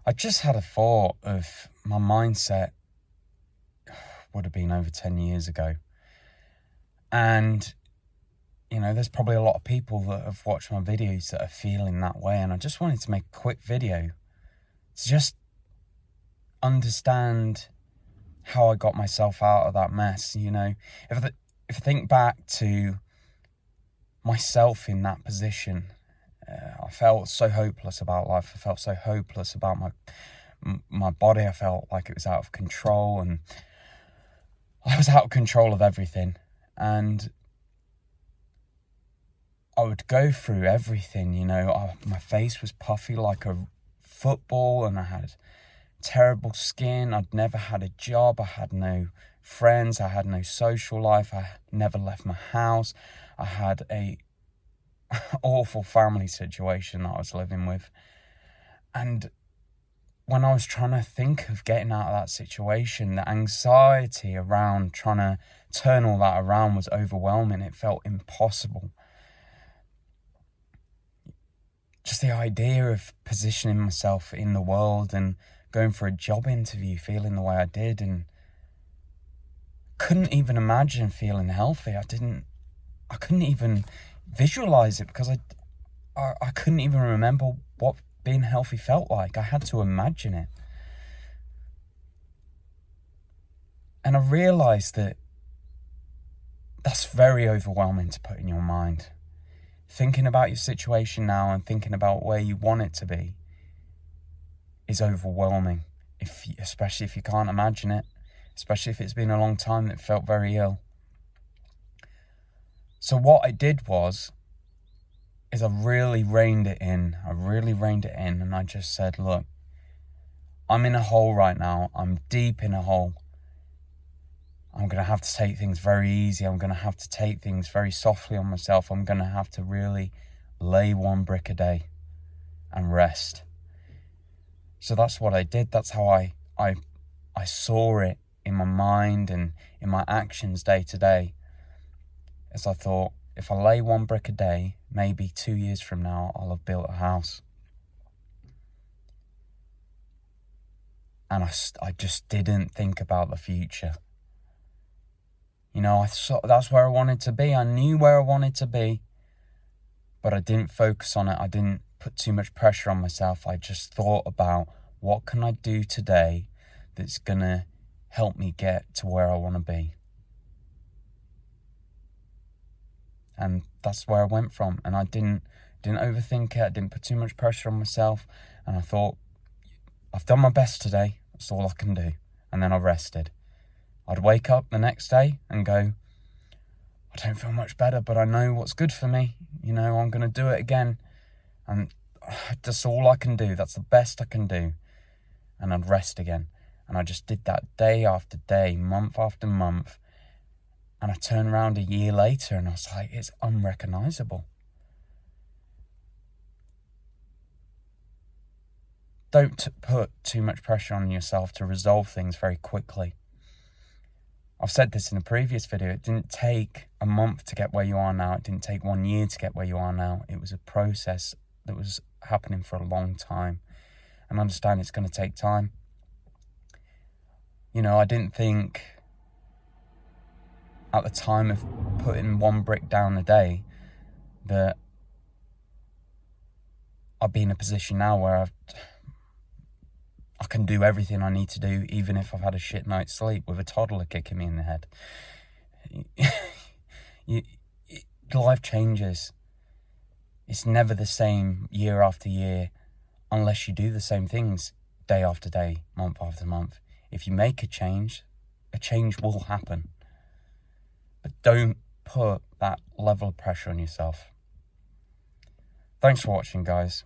I just had a thought of my mindset would have been over 10 years ago. And, there's probably a lot of people that have watched my videos that are feeling that way. And I just wanted to make a quick video to just understand how I got myself out of that mess. If I think back to myself in that position, I felt so hopeless about life. I felt so hopeless about my body. I felt like it was out of control, and I was out of control of everything. And I would go through everything, my face was puffy like a football, and I had terrible skin. I'd never had a job. I had no friends. I had no social life. I never left my house. I had a awful family situation that I was living with. And when I was trying to think of getting out of that situation, the anxiety around trying to turn all that around was overwhelming. It felt impossible. Just the idea of positioning myself in the world and going for a job interview feeling the way I did, and couldn't even imagine feeling healthy. I couldn't even visualize it because I couldn't even remember what being healthy felt like. I had to imagine it. And I realized that that's very overwhelming to put in your mind. Thinking about your situation now and thinking about where you want it to be is overwhelming, especially if you can't imagine it, especially if it's been a long time that felt very ill. So what I did is I really reined it in. And I just said, look, I'm in a hole right now. I'm deep in a hole. I'm going to have to take things very easy. I'm going to have to take things very softly on myself. I'm going to have to really lay one brick a day and rest. So that's what I did. That's how I saw it in my mind and in my actions day to day. As I thought, if I lay one brick a day, maybe 2 years from now, I'll have built a house. And I just didn't think about the future. That's where I wanted to be. I knew where I wanted to be, but I didn't focus on it. I didn't put too much pressure on myself. I just thought about what can I do today that's going to help me get to where I want to be. And that's where I went from. And I didn't overthink it. I didn't put too much pressure on myself. And I thought, I've done my best today. That's all I can do. And then I rested. I'd wake up the next day and go, I don't feel much better, but I know what's good for me. I'm going to do it again. And that's all I can do. That's the best I can do. And I'd rest again. And I just did that day after day, month after month. And I turned around a year later and I was like, it's unrecognizable. Don't put too much pressure on yourself to resolve things very quickly. I've said this in a previous video. It didn't take a month to get where you are now. It didn't take 1 year to get where you are now. It was a process that was happening for a long time. And I understand it's going to take time. I didn't think at the time of putting one brick down a day that I'd be in a position now where I can do everything I need to do, even if I've had a shit night's sleep with a toddler kicking me in the head. Life changes. It's never the same year after year unless you do the same things day after day, month after month. If you make a change will happen. But don't put that level of pressure on yourself. Thanks for watching, guys.